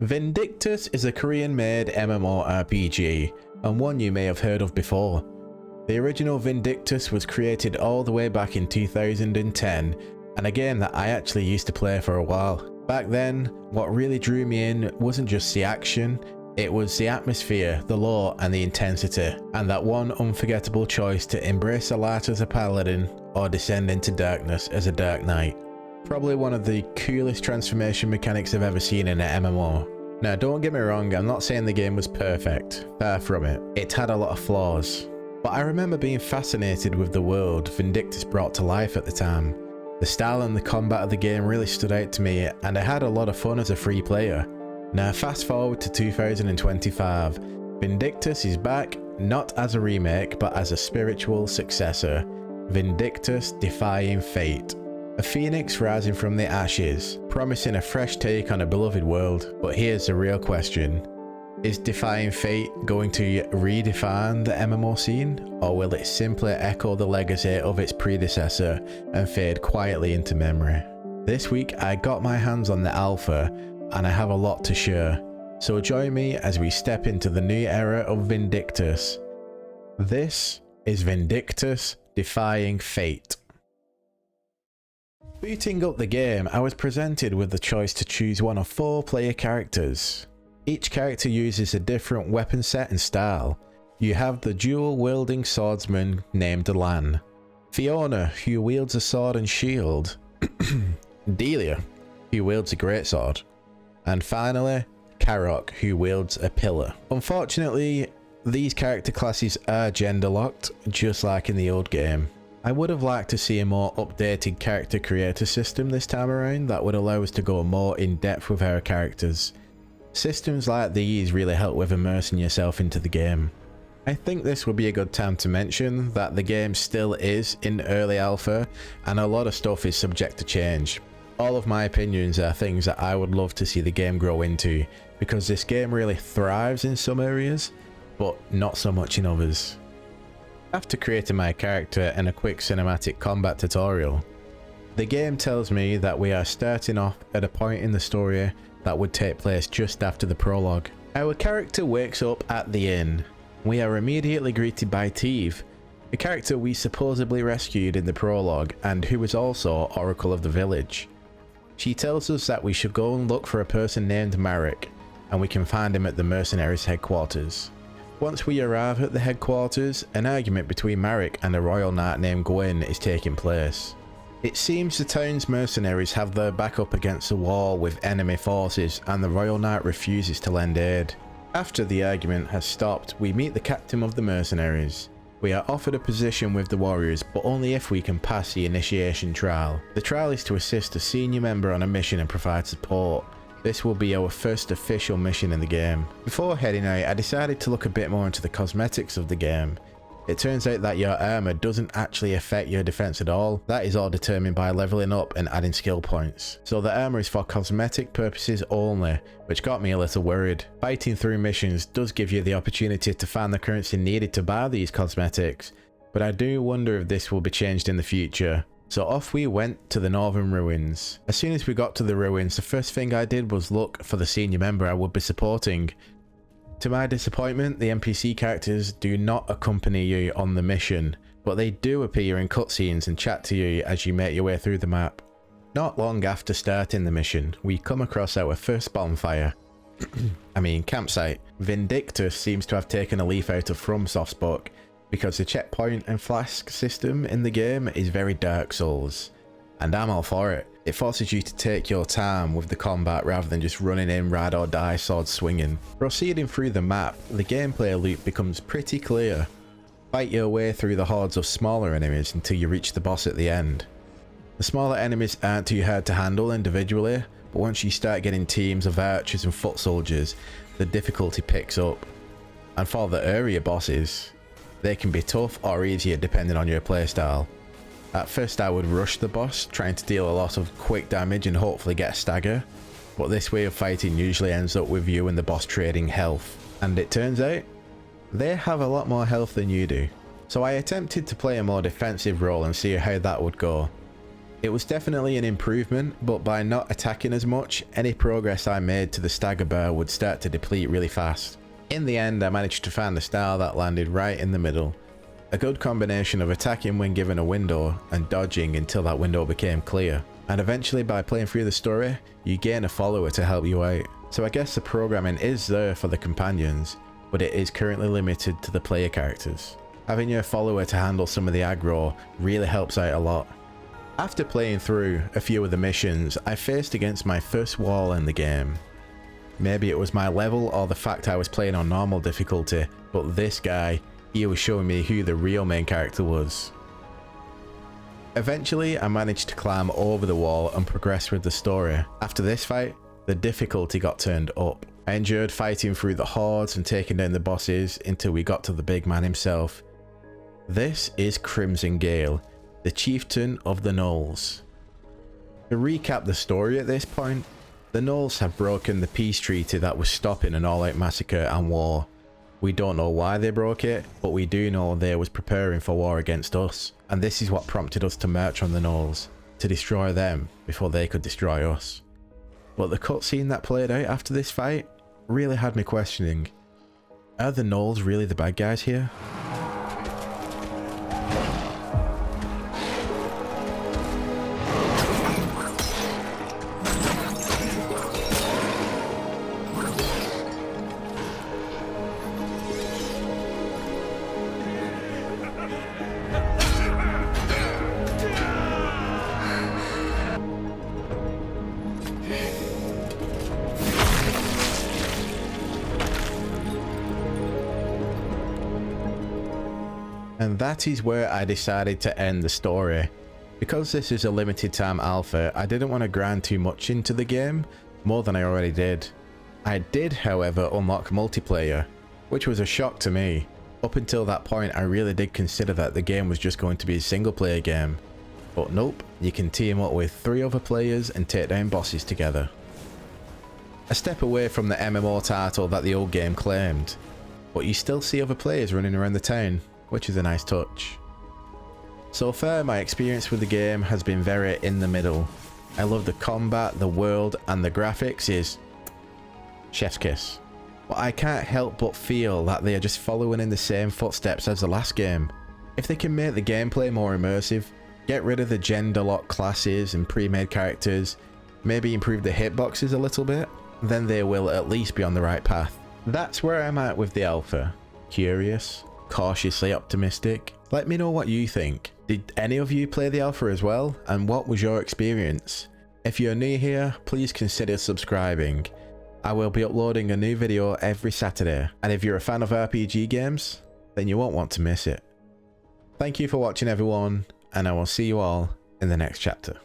Vindictus is a Korean-made MMORPG, and one you may have heard of before. The original Vindictus was created all the way back in 2010, and a game that I actually used to play for a while. Back then, what really drew me in wasn't just the action, it was the atmosphere, the lore and the intensity, and that one unforgettable choice to embrace the light as a paladin or descend into darkness as a dark knight. Probably one of the coolest transformation mechanics I've ever seen in an MMO. Now don't get me wrong, I'm not saying the game was perfect, far from it. It had a lot of flaws. But I remember being fascinated with the world Vindictus brought to life at the time. The style and the combat of the game really stood out to me, and I had a lot of fun as a free player. Now fast forward to 2025, Vindictus is back, not as a remake, but as a spiritual successor. Vindictus Defying Fate. A phoenix rising from the ashes, promising a fresh take on a beloved world. But here's the real question. Is Defying Fate going to redefine the MMO scene, or will it simply echo the legacy of its predecessor and fade quietly into memory? This week I got my hands on the alpha, and I have a lot to share, so join me as we step into the new era of Vindictus. This is Vindictus Defying Fate. Booting up the game, I was presented with the choice to choose one of 4 player characters. Each character uses a different weapon set and style. You have the dual-wielding swordsman named Lan, Fiona, who wields a sword and shield, Delia, who wields a greatsword, and finally, Karok, who wields a pillar. Unfortunately, these character classes are gender-locked, just like in the old game. I would have liked to see a more updated character creator system this time around that would allow us to go more in-depth with our characters. Systems like these really help with immersing yourself into the game. I think this would be a good time to mention that the game still is in early alpha, and a lot of stuff is subject to change. All of my opinions are things that I would love to see the game grow into, because this game really thrives in some areas, but not so much in others. After creating my character and a quick cinematic combat tutorial, the game tells me that we are starting off at a point in the story that would take place just after the prologue. Our character wakes up at the inn. We are immediately greeted by Teve, a character we supposedly rescued in the prologue and who is also Oracle of the village. She tells us that we should go and look for a person named Marek, and we can find him at the mercenaries' headquarters. Once we arrive at the headquarters, an argument between Marek and a royal knight named Gwyn is taking place. It seems the town's mercenaries have their back up against the wall with enemy forces, and the royal knight refuses to lend aid. After the argument has stopped, we meet the captain of the mercenaries. We are offered a position with the warriors, but only if we can pass the initiation trial. The trial is to assist a senior member on a mission and provide support. This will be our first official mission in the game. Before heading out, I decided to look a bit more into the cosmetics of the game. It turns out that your armor doesn't actually affect your defense at all. That is all determined by leveling up and adding skill points. So the armor is for cosmetic purposes only, which got me a little worried. Fighting through missions does give you the opportunity to find the currency needed to buy these cosmetics, but I do wonder if this will be changed in the future. So off we went to the northern ruins. As soon as we got to the ruins, the first thing I did was look for the senior member I would be supporting. To my disappointment, the NPC characters do not accompany you on the mission, but they do appear in cutscenes and chat to you as you make your way through the map. Not long after starting the mission, we come across our first bonfire. campsite. Vindictus seems to have taken a leaf out of FromSoft's book, because the checkpoint and flask system in the game is very Dark Souls, and I'm all for it. It forces you to take your time with the combat rather than just running in ride or die sword swinging. Proceeding through the map, the gameplay loop becomes pretty clear. Fight your way through the hordes of smaller enemies until you reach the boss at the end. The smaller enemies aren't too hard to handle individually, but once you start getting teams of archers and foot soldiers, the difficulty picks up. And for the area bosses, they can be tough or easier depending on your playstyle. At first I would rush the boss, trying to deal a lot of quick damage and hopefully get a stagger, but this way of fighting usually ends up with you and the boss trading health. And it turns out, they have a lot more health than you do. So I attempted to play a more defensive role and see how that would go. It was definitely an improvement, but by not attacking as much, any progress I made to the stagger bar would start to deplete really fast. In the end, I managed to find a style that landed right in the middle. A good combination of attacking when given a window and dodging until that window became clear. And eventually, by playing through the story, you gain a follower to help you out. So I guess the programming is there for the companions, but it is currently limited to the player characters. Having your follower to handle some of the aggro really helps out a lot. After playing through a few of the missions, I faced against my first wall in the game. Maybe it was my level or the fact I was playing on normal difficulty, but this guy, he was showing me who the real main character was. Eventually, I managed to climb over the wall and progress with the story. After this fight, the difficulty got turned up. I endured fighting through the hordes and taking down the bosses until we got to the big man himself. This is Crimson Gale, the chieftain of the Gnolls. To recap the story at this point, the Gnolls have broken the peace treaty that was stopping an all-out massacre and war. We don't know why they broke it, but we do know they was preparing for war against us, and this is what prompted us to march on the Gnolls, to destroy them before they could destroy us. But the cutscene that played out after this fight really had me questioning, are the Gnolls really the bad guys here? And that is where I decided to end the story. Because this is a limited time alpha, I didn't want to grind too much into the game, more than I already did. I did, however, unlock multiplayer, which was a shock to me. Up until that point, I really did consider that the game was just going to be a single player game. But nope, you can team up with 3 other players and take down bosses together. A step away from the MMO title that the old game claimed, but you still see other players running around the town, which is a nice touch. So far, my experience with the game has been very in the middle. I love the combat, the world, and the graphics is chef's kiss. But I can't help but feel that they are just following in the same footsteps as the last game. If they can make the gameplay more immersive, get rid of the gender lock classes and pre-made characters, maybe improve the hitboxes a little bit, then they will at least be on the right path. That's where I'm at with the alpha. Curious? Cautiously optimistic? Let me know what you think. Did any of you play the alpha as well, and what was your experience? If you're new here, please consider subscribing. I will be uploading a new video every Saturday, and if you're a fan of RPG games, then you won't want to miss it. Thank you for watching everyone, and I will see you all in the next chapter.